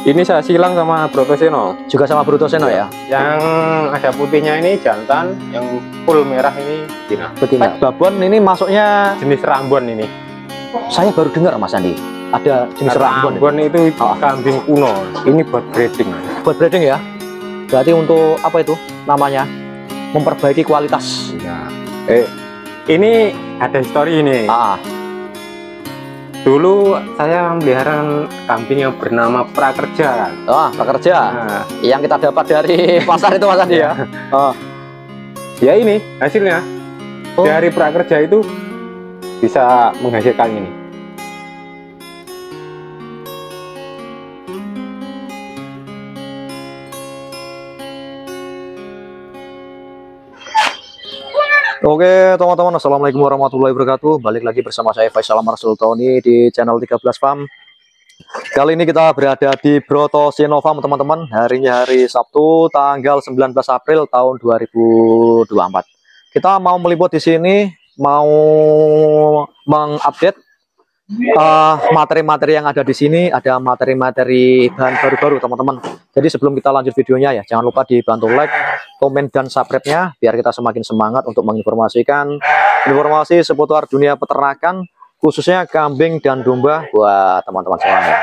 Ini saya silang sama Brotoseno. Juga sama Brotoseno ya? Yang ada putihnya ini jantan, yang full merah ini betina. Betina. Babon ini masuknya Jenis Rambon ini. saya baru dengar Mas Andi. Ada jenis Rambon. Rambon itu kambing kuno. Ini buat breeding. Buat breeding ya? Berarti untuk apa itu namanya? Memperbaiki kualitas. Ya. Ini ada histori ini. Dulu saya melihara kambing yang bernama Prakerja. Prakerja. Nah, yang kita dapat dari pasar itu Mas Andi ya. Ya ini hasilnya. Dari Prakerja itu bisa menghasilkan ini. Oke teman-teman, assalamualaikum warahmatullahi wabarakatuh. Balik lagi bersama saya Faisal Marsul Tony di channel 13 Farm. Kali ini kita berada di Brotoseno Farm teman-teman. Harinya hari Sabtu tanggal 19 April tahun 2024. Kita mau meliput di sini, mau mengupdate materi-materi yang ada di sini. Ada materi-materi bahan baru-baru teman-teman. Jadi sebelum kita lanjut videonya ya, jangan lupa dibantu like, komen, dan subscribe-nya biar kita semakin semangat untuk menginformasikan informasi seputar dunia peternakan, khususnya kambing dan domba buat teman-teman semuanya.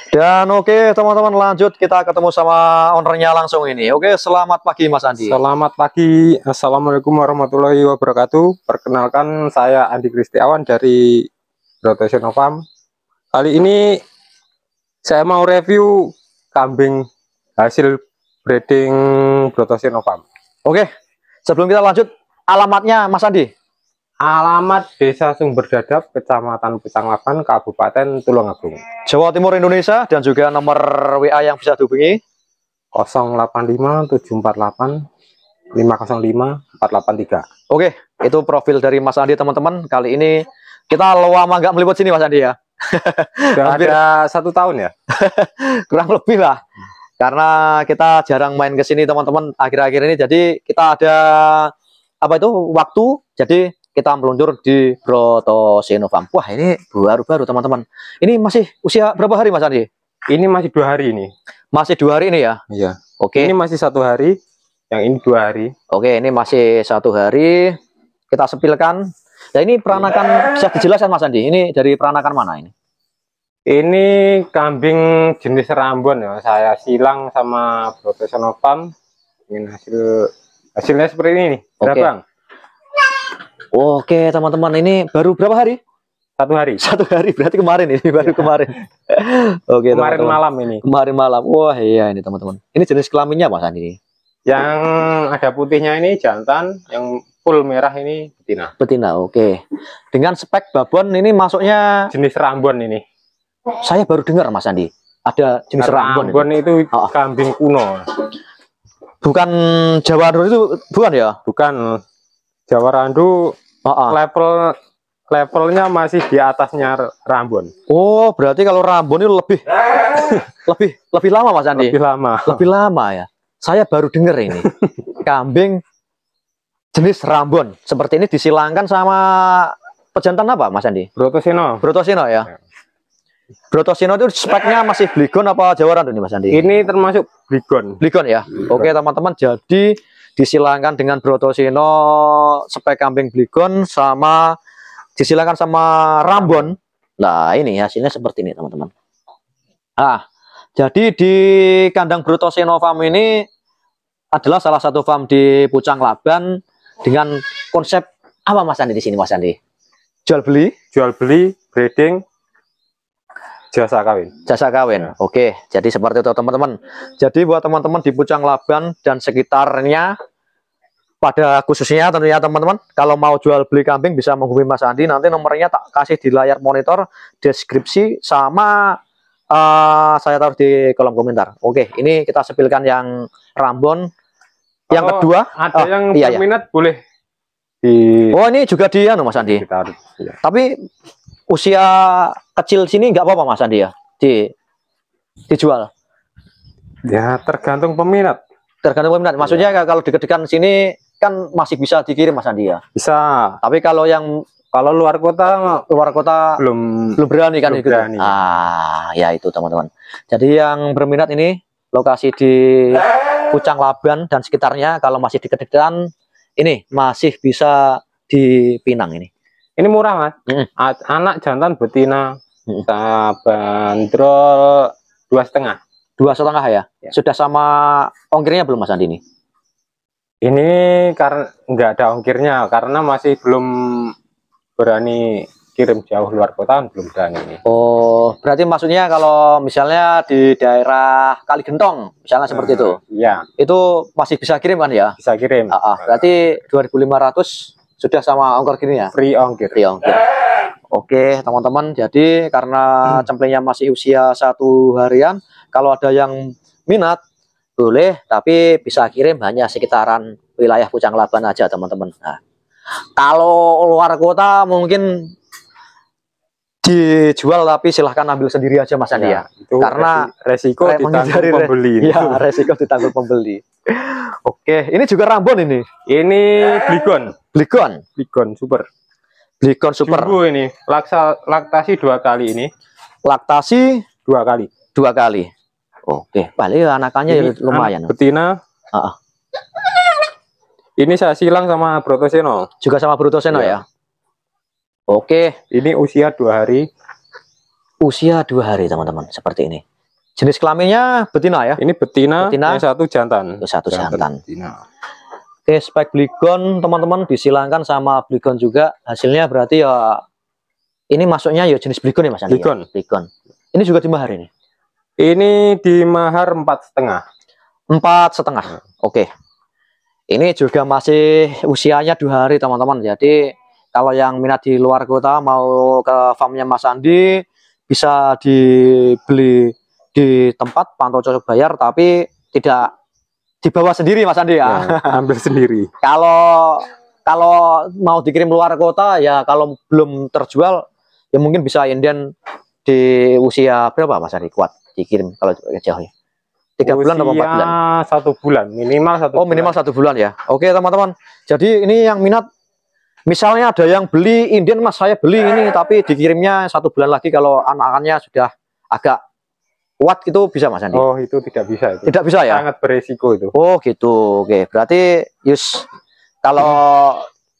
Dan oke teman-teman, lanjut kita ketemu sama ownernya langsung ini. Oke, selamat pagi Mas Andi. Selamat pagi, assalamualaikum warahmatullahi wabarakatuh. Perkenalkan, saya Andi Kristiawan dari Brotoseno Farm. Kali ini saya mau review kambing hasil breeding Brotoseno Farm. Oke, sebelum kita lanjut, alamatnya Mas Andi. Alamat Desa Sumber Dadap, Kecamatan Pecanglaban, Kabupaten Tulungagung, Jawa Timur Indonesia, dan juga nomor WA yang bisa dihubungi 085 748 505 483. Oke, itu profil dari Mas Andi teman-teman. Kali ini kita lama nggak meliput sini Mas Andi ya. Sudah ada 1 tahun ya. Kurang lebih lah. Karena kita jarang main ke sini teman-teman akhir-akhir ini. Jadi kita ada apa itu waktu. Jadi kita meluncur di Brotoseno Farm. Wah, ini baru-baru teman-teman. Ini masih usia berapa hari Mas Andi? Ini masih 2 hari ini. Masih 2 hari ini ya? Iya. Oke. Ini masih 1 hari. Yang ini 2 hari. Oke, ini masih 1 hari. Kita sepilkan. Nah, ini peranakan bisa dijelaskan Mas Andi. Ini dari peranakan mana ini? Ini kambing jenis Rambon ya. Saya silang sama Brotoseno Farm. Ini hasilnya seperti ini nih. Berapa Bang? Oke teman-teman, ini baru berapa hari? 1 hari. 1 hari, berarti kemarin ini baru kemarin. Oke, kemarin teman -teman. Malam ini. Kemarin malam. Wah iya ini teman-teman. Ini jenis kelaminnya Mas Andi? Yang ada putihnya ini jantan, yang full merah ini betina. Betina, oke. Dengan spek babon ini masuknya jenis Rambon ini. Saya baru dengar Mas Andi. Ada jenis Rambon itu kambing kuno. Bukan Jawa Randu itu, bukan ya? Bukan. Jawa Randu levelnya masih di atasnya Rambon. Oh, berarti kalau Rambon itu lebih lama Mas Andi? Lebih lama. Lebih lama ya. Saya baru dengar ini. Kambing jenis Rambon seperti ini disilangkan sama pejantan apa Mas Andi? Brotoseno. Brotoseno ya. Brotoseno itu speknya masih Bligon apa Jawa Randu nih Mas Andi? Ini termasuk Bligon. Bligon ya. Oke teman-teman, jadi disilangkan dengan Brotoseno spek kambing Bligon sama disilangkan sama Rambon. Nah ini hasilnya seperti ini teman-teman. Jadi di kandang Brotoseno Farm ini adalah salah satu farm di Pucang Laban dengan konsep apa Mas Andi di sini Mas Andi? Jual beli, breeding, jasa kawin. Jasa kawin. Ya. Oke, jadi seperti itu teman-teman. Jadi buat teman-teman di Pucang Laban dan sekitarnya, pada khususnya tentunya teman-teman, kalau mau jual beli kambing bisa menghubungi Mas Andi. Nanti nomornya tak kasih di layar monitor, deskripsi, sama saya taruh di kolom komentar. Oke, ini kita sepilkan yang Rambon. Yang kedua, ada yang berminat boleh di. Oh, ini juga di Mas Andi. Ditaruh, ya. Tapi usia kecil sini nggak apa-apa Mas Andi ya, dijual. Ya tergantung peminat. Tergantung peminat. Maksudnya kalau dekat-dekat sini kan masih bisa dikirim Mas Andi ya. Bisa. Tapi kalau yang Kalau luar kota belum berani kan belum gitu. berani. Ya itu teman-teman. Jadi yang berminat ini lokasi di Pucang Laban dan sekitarnya, kalau masih dekat-dekatan ini masih bisa dipinang ini. Ini murah Mas. Anak jantan betina saya bandrol 2,5. 2,5 ya? Sudah sama ongkirnya belum Mas Andi ini? Ini karena nggak ada ongkirnya karena masih belum berani kirim jauh luar kota, belum berani ini. Oh, berarti maksudnya kalau misalnya di daerah Kaligentong misalnya seperti itu. Iya. Itu masih bisa kirim kan ya? Bisa kirim. Berarti 2.500 sudah sama ongkir gini ya? Free ongkir. Free ongkir. Oke, teman-teman. Jadi karena cemplingnya masih usia 1 harian, kalau ada yang minat boleh, tapi bisa kirim hanya sekitaran wilayah Pucang Laban aja, teman-teman. Nah, kalau luar kota mungkin dijual, tapi silahkan ambil sendiri aja Mas Andi ya. Itu karena resiko ditanggung pembeli. Ya, resiko ditanggung pembeli. Oke, ini juga Rambon ini. Ini Bligon super. Bligon super. Jumbo ini. Laktasi 2 kali ini. Laktasi 2 kali. 2 kali. Oke, paling anakannya lumayan. Betina. Ini saya silang sama Brotoseno. Juga sama Brotoseno ya. Oke. Ini usia 2 hari. Usia 2 hari teman-teman, seperti ini. Jenis kelaminnya betina ya? Ini betina. Yang satu jantan. Satu jantan. Betina. Oke, spek Bligon teman-teman disilangkan sama Bligon juga. Hasilnya berarti ya ini masuknya ya jenis Bligon ya Mas Andi. Bligon. Ini juga di mahar ini. Ini di mahar 4,5. 4,5. Oke. Ini juga masih usianya 2 hari teman-teman. Jadi kalau yang minat di luar kota mau ke farmnya Mas Andi, bisa dibeli di tempat pantau cocok bayar, tapi tidak dibawa sendiri Mas Andi ya. Ambil sendiri. Kalau mau dikirim luar kota ya, kalau belum terjual ya mungkin bisa inden di usia berapa Mas Andi kuat dikirim kalau jauhnya? 3 bulan atau 4 bulan? 1 bulan, minimal 1 bulan. Oh, minimal 1 bulan ya. Oke teman-teman. Jadi ini yang minat, misalnya ada yang beli inden Mas, saya beli ini tapi dikirimnya 1 bulan lagi kalau anak-anaknya sudah agak kuat, itu bisa Mas Andi? Oh, itu tidak bisa itu. Tidak bisa ya? Sangat beresiko itu. Oh gitu. Oke, berarti kalau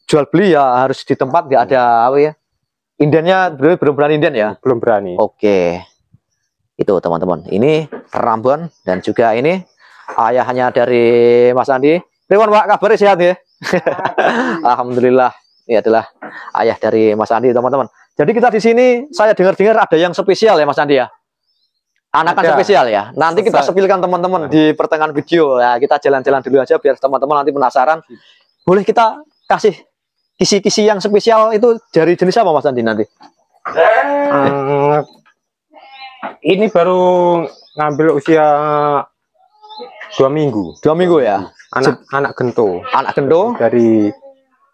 jual beli ya harus di tempat, nggak ada apa ya? Indennya belum berani inden ya? Belum berani. Oke. Itu teman-teman. Ini Rambon dan juga ini ayahnya dari Mas Andi. Pripun Pak, kabarnya sehat ya? Alhamdulillah. Ini adalah ayah dari Mas Andi teman-teman. Jadi kita di sini saya dengar-dengar ada yang spesial ya Mas Andi ya? Anakan spesial ya. Nanti kita sepilkan teman-teman di pertengahan video. Ya, kita jalan-jalan dulu aja biar teman-teman nanti penasaran. Boleh kita kasih kisi-kisi yang spesial itu dari jenis apa Mas Andi nanti? Ini baru ngambil usia 2 minggu. 2 minggu ya. Anak gento. Anak gento dari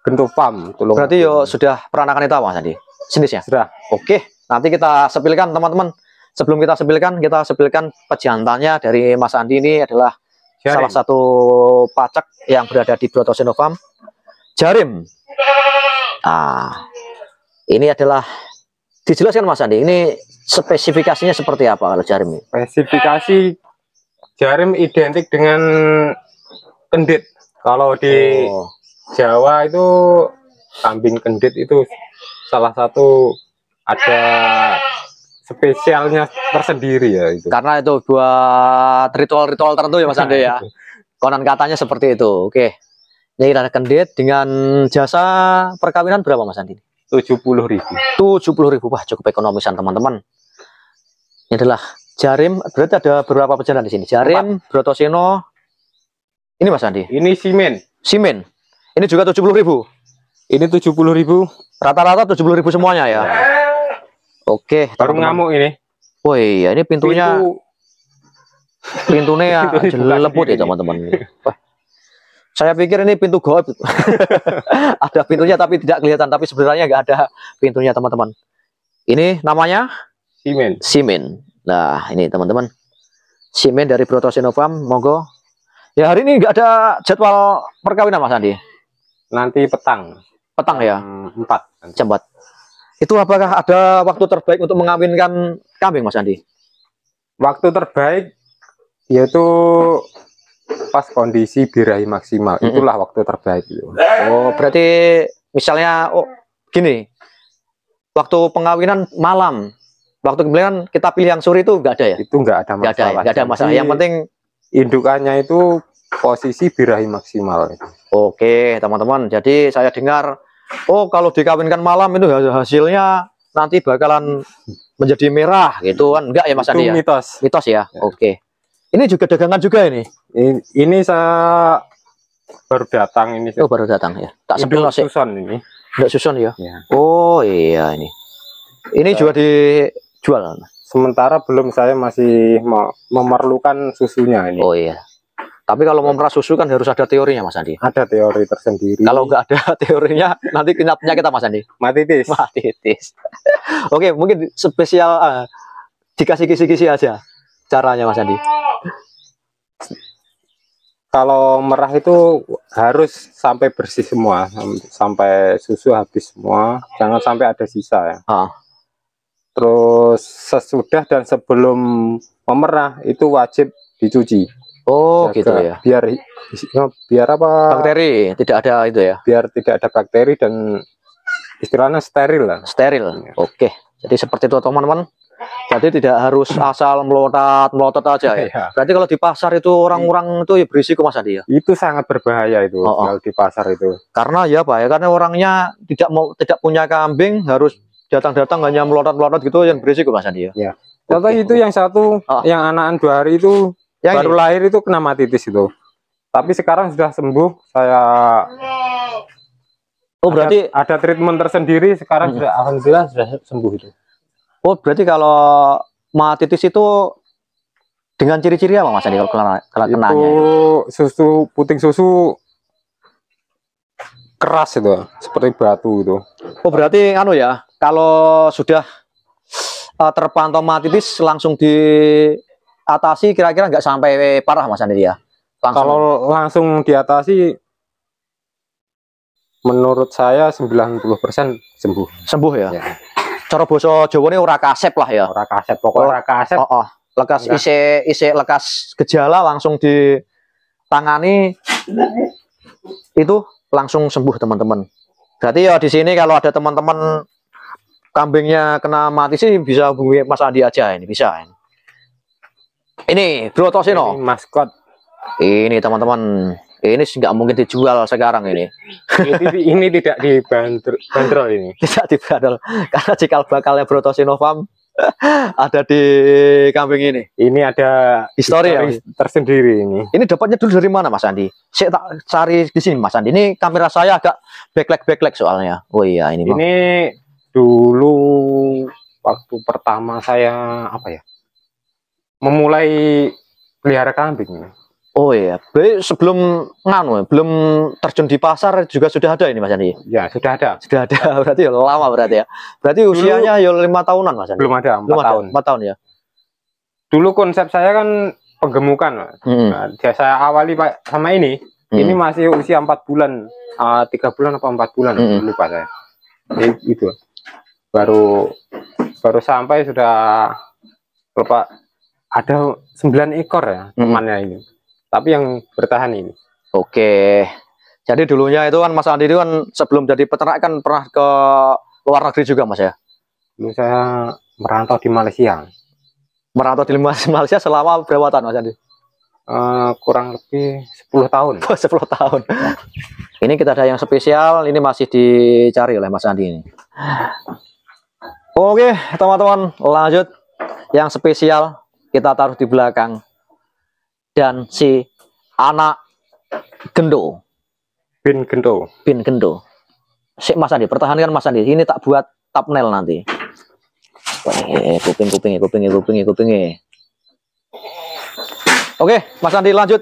Gento Farm. Berarti yo sudah peranakan itu Mas Andi? Jenisnya? Sudah. Oke, nanti kita sepilkan teman-teman. Sebelum kita sepilkan pejantannya dari Mas Andi. Ini adalah salah satu pacak yang berada di Brotoseno Farm. Jarim. Nah, ini adalah dijelaskan Mas Andi. Ini spesifikasinya seperti apa kalau jarim? Spesifikasi jarim identik dengan kendit. Kalau di Jawa itu kambing kendit itu salah satu ada spesialnya tersendiri ya itu. Karena itu buat ritual-ritual tertentu ya Mas Andi ya. Konon katanya seperti itu. Oke. Ini ada kendit dengan jasa perkawinan berapa Mas Andi? 70.000. 70.000. Wah, cukup ekonomisan teman-teman. Ini adalah jarim. Berarti ada beberapa pejantan di sini. Jarim, Brotoseno. Ini Mas Andi. Ini simen. Ini juga 70.000. Ini 70.000. Rata-rata 70.000 semuanya ya. Oke. Baru ngamuk ini. Oh iya, ini pintunya ya lembut ya teman-teman. Saya pikir ini pintu goib. Ada pintunya tapi tidak kelihatan, tapi sebenarnya nggak ada pintunya teman-teman. Ini namanya simen. Nah ini teman-teman, simen dari Brotoseno Farm. Monggo. Ya hari ini nggak ada jadwal perkawinan Mas Andi. Nanti petang. petang ya? 4. Jam 4. Itu apakah ada waktu terbaik untuk mengawinkan kambing, Mas Andi? Waktu terbaik yaitu pas kondisi birahi maksimal. Itulah waktu terbaik itu. Oh, berarti misalnya gini. Waktu pengawinan malam. Waktu kemudian kita pilih yang sore itu enggak ada ya? Itu enggak ada masalah. Enggak ada masalah. Yang penting indukannya itu posisi birahi maksimal. Oke, teman-teman. Jadi saya dengar, kalau dikawinkan malam itu hasilnya nanti bakalan menjadi merah gitu kan? Enggak ya, Mas Andi ya? Mitos. Mitos ya. Oke. Ini juga dagangan juga ini. Ini saya baru datang ini. Oh, baru datang ya. Tak sebelum susun ini. Enggak susun ya? Ya. Oh iya ini. Ini juga dijual. Sementara belum, saya masih memerlukan susunya ini. Oh iya. Tapi kalau mau memerah susu kan harus ada teorinya, Mas Andi. Ada teori tersendiri. Kalau nggak ada teorinya, nanti kena penyakit kita, Mas Andi. Matitis. Matitis. Oke, mungkin spesial dikasih kisi-kisi aja caranya, Mas Andi. Kalau merah itu harus sampai bersih semua, sampai susu habis semua, jangan sampai ada sisa ya. Terus sesudah dan sebelum memerah itu wajib dicuci. Oh gitu ya. Biar apa? Bakteri tidak ada itu ya. Biar tidak ada bakteri dan istilahnya steril lah. Steril. Oke. Jadi seperti itu teman-teman. Jadi tidak harus asal melotot aja ya. Berarti kalau di pasar itu orang-orang itu ya berisiko, Mas Andi ya. Itu sangat berbahaya itu kalau di pasar itu. Karena ya Pak ya, karena orangnya tidak punya kambing, harus datang-datang hanya melotot gitu yang berisiko, Mas Andi ya. Ya. Contoh itu yang satu, yang anakan 2 hari itu yang baru lahir itu kena matitis itu. Tapi sekarang sudah sembuh. Saya berarti ada treatment tersendiri sekarang sudah alhamdulillah sudah sembuh itu. Oh, berarti kalau matitis itu dengan ciri-ciri apa, Mas Andi, kalau kenanya? Itu susu, puting susu keras itu, seperti batu itu. Oh, berarti ya, kalau sudah terpantau matitis langsung diatasi, kira-kira nggak sampai parah, Mas Andi ya? Kalau langsung diatasi, menurut saya 90% sembuh. Sembuh ya? Cara basa Jawane ora kasep lah ya. Ora kasep, pokoknya ora kasep. Lekas isi lekas gejala langsung ditangani itu langsung sembuh, teman-teman. Berarti ya di sini kalau ada teman-teman kambingnya kena mati sih bisa hubungi Mas Andi aja, ini bisa. Ini Bro Tosino. Ini maskot. Ini teman-teman. Ini nggak mungkin dijual sekarang ini. Ini tidak dibanderol ini. Tidak dibanderol karena cikal bakalnya Bro Tosino Farm ada di kambing ini. Ini ada histori ya? Tersendiri ini. Ini dapatnya dulu dari mana, Mas Andi? Saya tak cari di sini, Mas Andi. Ini kamera saya agak backlight soalnya. Oh iya ini. Ini dulu waktu pertama saya memulai pelihara kambing. Oh iya, berarti sebelum belum terjun di pasar juga sudah ada ini, Mas Andi? Ya, sudah ada. Sudah ada, berarti ya lama berarti ya. Berarti usianya ya 5 tahunan, Mas Andi? Belum ada, 4 tahun. 4 tahun ya. Dulu konsep saya kan penggemukan. Nah, saya awali sama ini. Ini masih usia 4 bulan. 3 bulan apa 4 bulan, lupa saya. Itu. Baru sampai sudah lupa, ada 9 ekor ya temannya ini. Tapi yang bertahan ini. Oke. Jadi dulunya itu kan Mas Andi itu kan sebelum jadi peternak kan pernah ke luar negeri juga, Mas ya? Dulu saya merantau di Malaysia. Merantau di Malaysia selama berapa tahun, Mas Andi? Kurang lebih 10 tahun. 10 tahun. Ini kita ada yang spesial, ini masih dicari oleh Mas Andi ini. Oke, teman-teman, lanjut. Yang spesial kita taruh di belakang. Dan si anak gendo. Bin gendo. Si Mas Andi, pertahankan Mas Andi. Ini tak buat thumbnail nanti. Kupingnya. Oke, Mas Andi lanjut.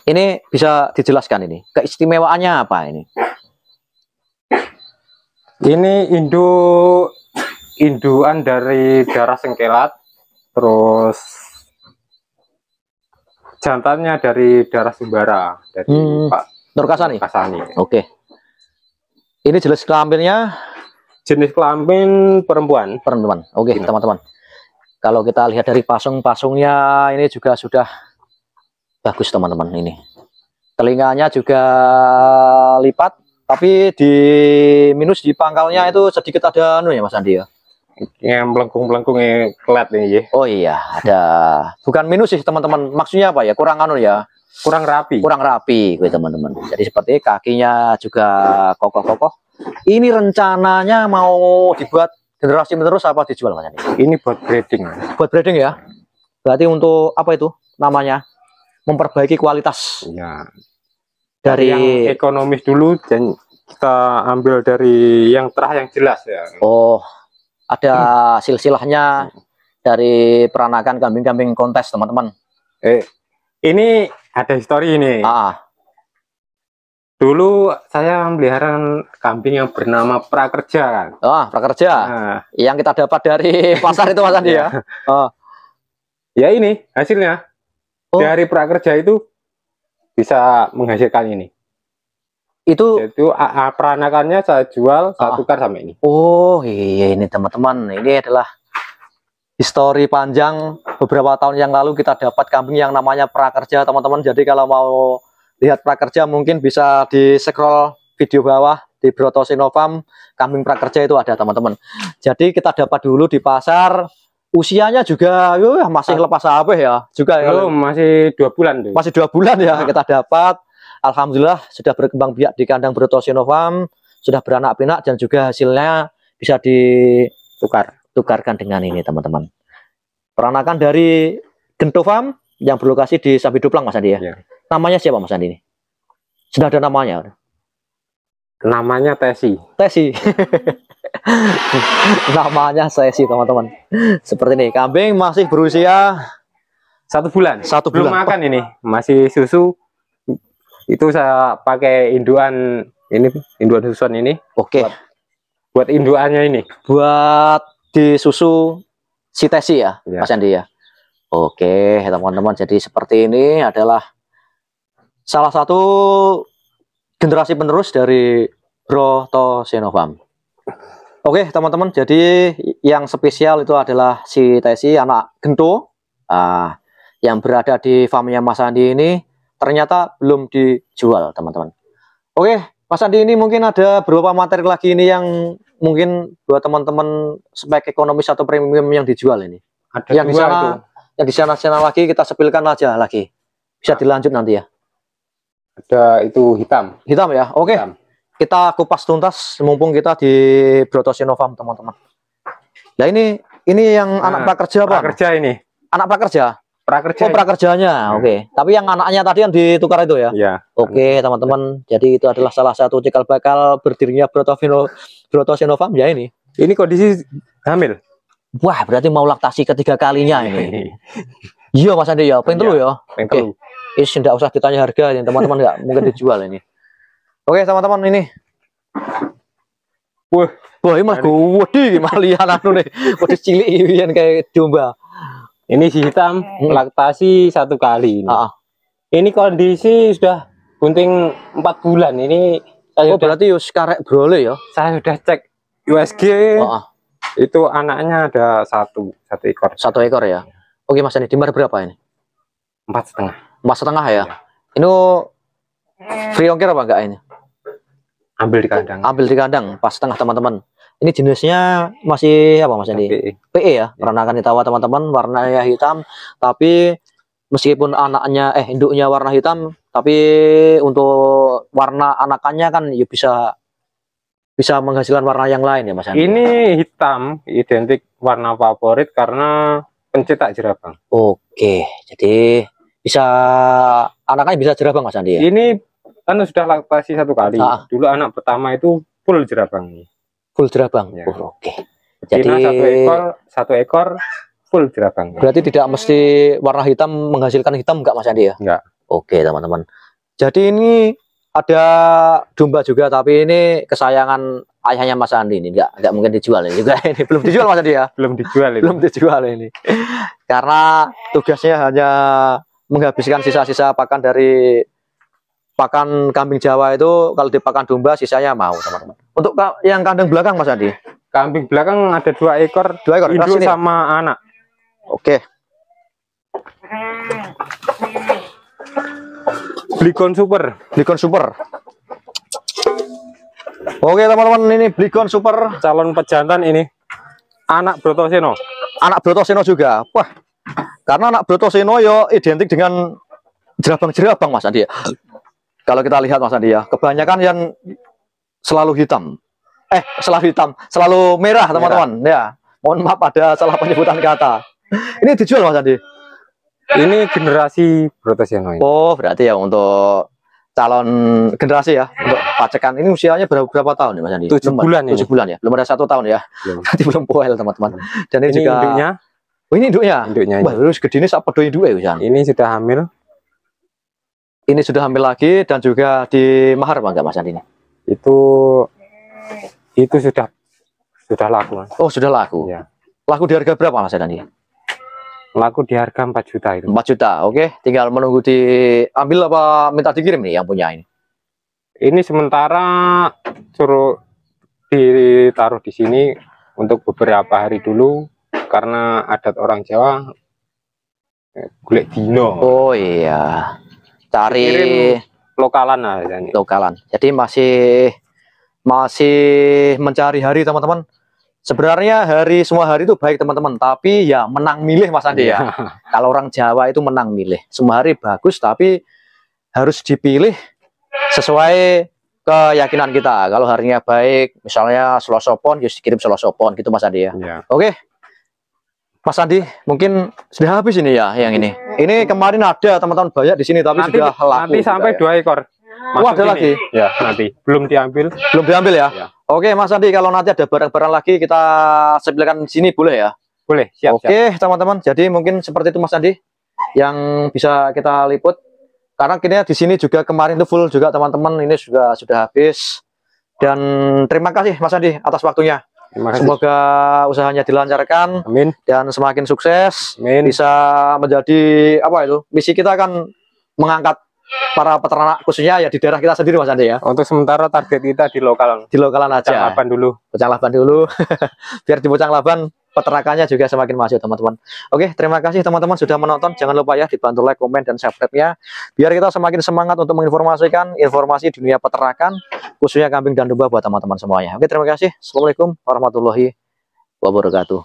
Ini bisa dijelaskan ini. Keistimewaannya apa ini? Ini induan dari darah sengkelat. Terus jantannya dari darah Sumbara, dari Pak Nur Kasani. Kasani. Oke. Ini jenis kelaminnya jenis kelamin perempuan. Perempuan. Oke, teman-teman. Kalau kita lihat dari pasung-pasungnya ini juga sudah bagus, teman-teman. Ini telinganya juga lipat, tapi di minus di pangkalnya itu sedikit ada anu ya Mas Andi ya. Yang melengkung-melengkungnya kelat nih ya. Oh iya, ada. Bukan minus sih teman-teman. Maksudnya apa ya? Kurang anu ya. Kurang rapi. Kurang rapi, gue teman-teman. Jadi seperti kakinya juga kokoh-kokoh. Ini rencananya mau dibuat generasi menerus apa dijual Mas Andi? Ini buat breeding. Buat breeding ya. Berarti untuk apa itu namanya? Memperbaiki kualitas. Ya. Dari yang ekonomis dulu dan kita ambil dari yang terah yang jelas ya. Oh, ada silsilahnya dari peranakan kambing-kambing kontes teman-teman. Ini ada histori ini. Dulu saya melihara kambing yang bernama Prakerja kan. Prakerja. Yang kita dapat dari pasar itu Mas Andi ya. Ya ini hasilnya. Dari Prakerja itu bisa menghasilkan ini. Itu peranakannya saya jual, saya tukar sama ini. Oh iya, ini teman-teman. Ini adalah histori panjang. Beberapa tahun yang lalu kita dapat kambing yang namanya Prakerja teman-teman. Jadi kalau mau lihat Prakerja mungkin bisa di scroll video bawah di Broto Sinofarm, kambing Prakerja itu ada teman-teman. Jadi kita dapat dulu di pasar. Usianya juga masih lepas HP ya. Juga masih 2 bulan tuh. Masih 2 bulan ya kita dapat. Alhamdulillah sudah berkembang biak di kandang Broto Sinofarm, sudah beranak pinak dan juga hasilnya bisa ditukarkan dengan ini teman-teman. Peranakan dari Gento Farm yang berlokasi di Sambi Duplang Mas Andi ya. Namanya siapa Mas Andi ini? Sudah ada namanya? Namanya Tesi. Tesi. Namanya Tesi teman-teman. Seperti ini, kambing masih berusia 1 bulan. 1 bulan. Belum makan ini, masih susu. Itu saya pakai induan ini, induan susuan ini. Oke. Buat induannya ini. Buat di susu si Tesi ya, Mas Andi ya. Oke, teman-teman. Jadi seperti ini adalah salah satu generasi penerus dari Broto Sinofarm. Oke, teman-teman. Jadi yang spesial itu adalah si Tesi, anak Gento, yang berada di farmnya Mas Andi ini. Ternyata belum dijual teman-teman. Oke Mas Andi, ini mungkin ada beberapa materi lagi ini yang mungkin buat teman-teman spek ekonomis atau premium yang dijual ini. Ada yang di sana itu. Yang di sana lagi kita sepilkan aja lagi, bisa dilanjut nanti ya. Ada itu hitam ya. Oke, kita kupas tuntas mumpung kita di Broto Sinofarm teman-teman. Nah ini yang anak prakerja apa? Prakerja ini anak prakerja. Prakerja. Prakerjanya, oke. Tapi yang anaknya tadi yang ditukar itu ya? Iya. Oke, teman-teman. Jadi itu adalah salah satu cikal bakal berdirinya Broto Sinofarm ya ini. Ini kondisi hamil. Wah, berarti mau laktasi ketiga kalinya ini. Iya Mas Andi ya, pengen dulu ya. Oke. Ini tidak usah ditanya harga ini teman-teman, nggak mungkin dijual ini. Oke, teman-teman ini. Wah, ini mah gede malian anu nih. Wedhi cilik iki kayak domba. Ini si hitam laktasi 1 kali ini. Ini kondisi sudah bunting 4 bulan. Ini saya berarti yus karek brole ya. Saya sudah cek USG. Itu anaknya ada satu ekor. 1 ekor ya. Oke Mas Andi, dimar berapa ini? 4,5. 4,5 ya. Ini free ongkir apa enggak ini? Ambil di kandang. Ambil di kandang, pas setengah teman-teman. Ini jenisnya masih apa Mas Andi? PE ya, peranakan Itawa teman-teman, warnanya hitam, tapi meskipun induknya warna hitam, tapi untuk warna anakannya kan ya bisa menghasilkan warna yang lain ya Mas Andi. Ini hitam, identik warna favorit karena pencetak jerabang. Oke, jadi bisa anakannya bisa jerabang Mas Andi ya? Ini kan sudah laktasi 1 kali. Dulu anak pertama itu full jerabang. Full jerabang. Ya. Oke. Jadi 1 ekor full jerabang. Berarti tidak mesti warna hitam menghasilkan hitam enggak Mas Andi ya? Enggak. Oke, teman-teman. Jadi ini ada domba juga, tapi ini kesayangan ayahnya Mas Andi ini. Enggak mungkin dijual ini juga. Ini belum dijual Mas Andi ya? Belum dijual ini. Belum dijual ini. Karena tugasnya hanya menghabiskan sisa-sisa pakan dari pakan kambing Jawa itu. Kalau dipakan domba sisanya mau teman-teman. Untuk yang kandang belakang Mas Andi? Kambing belakang ada 2 ekor. 2 ekor induk sama anak. Oke. Blikon Super. Blikon Super. Oke teman-teman, ini Blikon Super. Calon pejantan ini. Anak Brotoseno. Anak Brotoseno juga. Wah, karena anak Brotoseno yo identik dengan jerabang-jerabang Mas Andi ya. Kalau kita lihat Mas Andi ya, kebanyakan yang selalu hitam. Selalu merah teman-teman. Ya, mohon maaf ada salah penyebutan kata. Ini dijual Mas Andi? Ini generasi Brotoseno ini. Oh, berarti ya untuk calon generasi ya, untuk pacekan. Ini usianya berapa tahun nih Mas Andi? 7 bulan ini. 7 bulan ya, belum ada 1 tahun ya. Nanti belum poel teman-teman. Dan ini juga induknya. Oh, ini induknya. Induknya. Wah, terus gede ini apa doi induk ya? Ini sudah hamil. Ini sudah hamil lagi dan juga di mahar Bang Mas Andi ini? Itu sudah laku Mas. Oh, sudah laku. Ya. Laku di harga berapa Mas Andi? Laku di harga 4 juta itu. 4 juta. Oke, tinggal menunggu diambil apa minta dikirim nih yang punya ini. Ini sementara suruh ditaruh di sini untuk beberapa hari dulu karena adat orang Jawa golek dino. Oh iya. Cari lokalan lah. Lokalan. Jadi masih mencari hari teman-teman. Sebenarnya semua hari itu baik teman-teman, tapi ya menang milih Mas Andi ya. Kalau orang Jawa itu menang milih. Semua hari bagus, tapi harus dipilih sesuai keyakinan kita. Kalau harinya baik, misalnya Selasa Pon, ya dikirim Selasa Pon gitu Mas Andi ya. Oke. Mas Andi, mungkin sudah habis ini ya yang ini. Ini kemarin ada teman-teman banyak di sini, tapi sudah laku. Nanti sampai 2 ekor. Wah, ada lagi? Ya, nanti. Belum diambil. Belum diambil ya? Oke, Mas Andi, kalau nanti ada barang-barang lagi kita sebelahkan sini boleh ya? Boleh, siap. Oke, teman-teman. Jadi mungkin seperti itu Mas Andi yang bisa kita liput. Karena kini di sini juga kemarin itu full juga teman-teman. Ini juga sudah habis. Dan terima kasih Mas Andi atas waktunya. Semoga usahanya dilancarkan. Amin. Dan semakin sukses. Amin. Bisa menjadi apa itu? Misi kita kan mengangkat para peternak khususnya ya di daerah kita sendiri Mas Andi ya. Untuk sementara target kita di lokalan. Di lokalan aja. Bocang Laban dulu. Bocang Laban dulu. Biar di Bocang Laban peternakannya juga semakin maju teman-teman. Oke, terima kasih teman-teman sudah menonton. Jangan lupa ya dibantu like, komen, dan subscribe-nya. Biar kita semakin semangat untuk menginformasikan informasi dunia peternakan, khususnya kambing dan domba buat teman-teman semuanya. Oke, terima kasih. Assalamualaikum warahmatullahi wabarakatuh.